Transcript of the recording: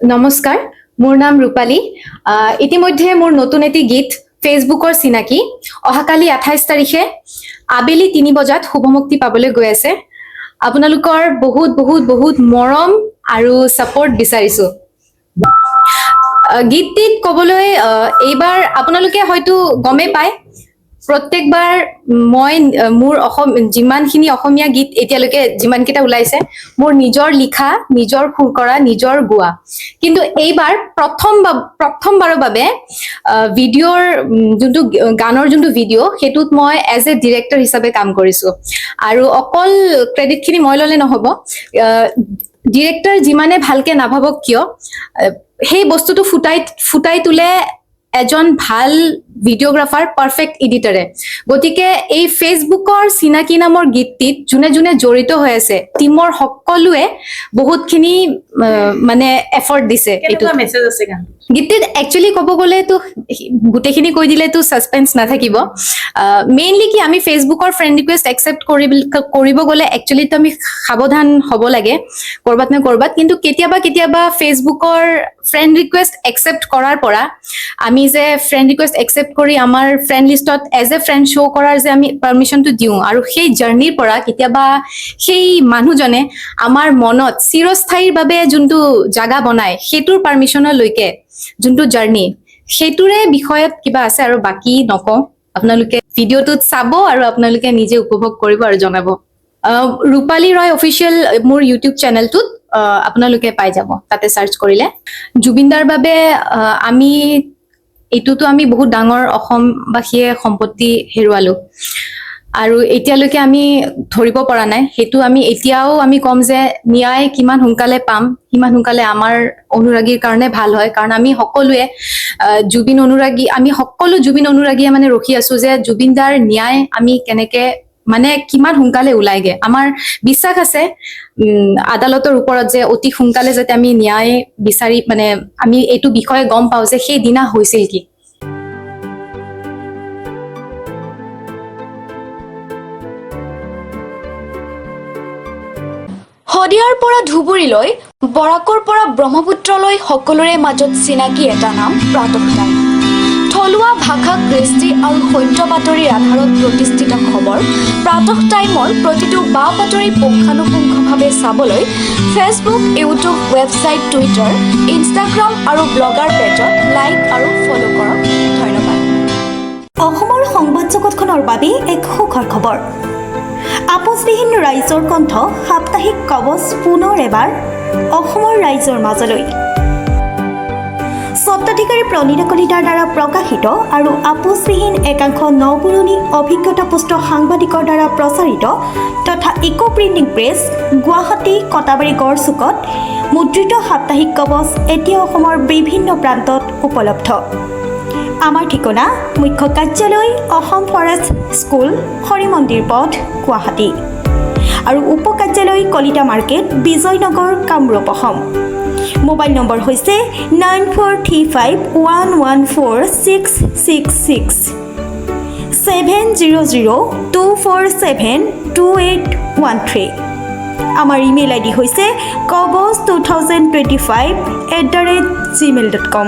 নমস্কাৰ, মোৰ নাম ৰূপালী। ইতিমধ্যে মোৰ নতুন এটি গীত ফেচবুকৰ চিনাকি অহাকালি 28 তাৰিখে আবেলি 3 বজাত শুভমুক্তি পাবলৈ গৈ আছে। আপোনালোকৰ বহুত বহুত বহুত মৰম আৰু সাপোৰ্ট বিচাৰিছো। গীতটিত ক'বলৈ এইবাৰ আপোনালোকে হয়তো গমে পায় প্ৰত্যেকবাৰ মই মোৰ যিমানখিনি অসমীয়া গীত এতিয়ালৈকে যিমানকেইটা ওলাইছে মোৰ নিজৰ লিখা, নিজৰ সুৰ কৰা, নিজৰ গোৱা। কিন্তু এইবাৰ প্ৰথমবাৰৰ বাবে ভিডিঅ'ৰ যোনটো গানৰ যোনটো ভিডিঅ' সেইটোত মই এজ এ ডিৰেক্টৰ হিচাপে কাম কৰিছো। আৰু অকল ক্ৰেডিটখিনি মই ল'লে নহ'ব, ডিৰেক্টৰ যিমানে ভালকে নাভাবক কিয় সেই বস্তুটো ফুটাই তোলে এজন ভাল ভিডিঅ'গ্ৰাফাৰ, পাৰফেক্ট এডিটৰে। গতিকে এই ফেচবুকৰ চিনাকি নামৰ গীতটিত যোনে যোনে জড়িত হৈ আছে টিমৰ সকলোৱে বহুতখিনি মানে এফৰ্ট দিছে। গীতটিত একচুৱেলি ক'ব গ'লেতো গোটেইখিনি কৈ দিলেতো ছাছপেন্স নাথাকিব। মেইনলি কি আমি ফেচবুকৰ ফ্ৰেণ্ড ৰিকুৱেষ্ট একচেপ্ট কৰিব গ'লে একচুৱেলিতো আমি সাৱধান হ'ব লাগে ক'ৰবাত নে ক'ৰবাত। কিন্তু কেতিয়াবা ফেচবুকৰ ফ্ৰেণ্ড ৰিকুৱেষ্ট একচেপ্ট কৰাৰ পৰা আমি যে ফ্ৰেণ্ড ৰিকুৱেষ্ট একচেপ্ট কৰি আমাৰ ফ্ৰেণ্ড লিষ্টত এজ এ ফ্ৰেণ্ড শ্ব' কৰাৰ যে আমি পাৰ্মিশ্যনটো দিওঁ আৰু সেই জাৰ্ণিৰ পৰা কেতিয়াবা সেই মানুহজনে আমাৰ মনত চিৰস্থায়ীৰ বাবে যোনটো জাগা বনায় সেইটোৰ পাৰ্মিশ্যনলৈকে যোনটো জাৰ্ণি সেইটোৰে বিষয়ত কিবা আছে। আৰু বাকী নকওঁ, আপোনালোকে ভিডিঅ'টোত চাব আৰু আপোনালোকে নিজে উপভোগ কৰিব আৰু জনাব। ৰূপালী ৰয় অফিচিয়েল মোৰ ইউটিউব চেনেলটোত আপোনালোকে পাই যাব, তাতে চাৰ্চ কৰিলে। জুবিনদাৰ বাবে এইটোতো আমি বহুত ডাঙৰ অসমবাসীয়ে সম্পত্তি হেৰুৱালো আৰু এতিয়ালৈকে আমি ধৰিব পৰা নাই। সেইটো এতিয়াও আমি ক'ম যে ন্যায় কিমান সোনকালে পাম, কিমান সোনকালে আমাৰ অনুৰাগীৰ কাৰণে ভাল হয়। কাৰণ আমি সকলোৱে আমি সকলো জুবিন অনুৰাগীয়ে মানে ৰখি আছো যে জুবিনদাৰ ন্যায় আমি কেনেকে মানে কিমান সোনকালে ওলাইগে। আমাৰ বিশ্বাস আছে আদালতৰ ওপৰত যে অতি সোনকালে যাতে আমি ন্যায় বিচাৰি মানে আমি এইটো বিষয়ে গম পাওঁ যে সেই দিনা হৈছিল কি। শদিয়াৰ পৰা ধুবুৰীলৈ, বৰাকৰ পৰা ব্ৰহ্মপুত্ৰলৈ সকলোৰে মাজত চিনাকি এটা নাম প্ৰাতঃ টাইম। থলুৱা ভাষা, কৃষ্টি আৰু সত্য বাতৰিৰ আধাৰত প্ৰতিষ্ঠিত খবৰ প্ৰাতঃ টাইমৰ প্ৰতিটো বা বাতৰি পুংখানুপুংখভাৱে চাবলৈ Facebook, YouTube, website, Twitter, Instagram আৰু ব্লগাৰ পেজত লাইক আৰু ফ'ল' কৰক। ধন্যবাদ। অসমৰ সংবাদ জগতখনৰ বাবে এক সুখৰ খবৰ। আপোচবিহীন ৰাইজৰ কণ্ঠ সাপ্তাহিক কবচ পুনৰ এবাৰ অসমৰ ৰাইজৰ মাজলৈ। স্বত্বাধিকাৰী প্ৰণীতা কলিতাৰ দ্বাৰা প্ৰকাশিত আৰু আপোচবিহীন একাংশ নপুৰণি অভিজ্ঞতাপুষ্ট সাংবাদিকৰ দ্বাৰা প্ৰচাৰিত তথা eco printing press, Guwahati, Katabari, গড়চুকত মুদ্ৰিত সাপ্তাহিক কবচ এতিয়া অসমৰ বিভিন্ন প্ৰান্তত উপলব্ধ। আমাৰ ঠিকনা মুখ্য কাৰ্যালয় অসম ফৰেষ্ট স্কুল, হৰি মন্দিৰ পথ, গুৱাহাটী আৰু উপ কাৰ্যালয় Kalita market, Bijoynagar, Kamrup, Assam. Mobile number হৈছে 9435114666 70024728813। আমাৰ ইমেইল আইডি হৈছে kobos2025@gmail.com।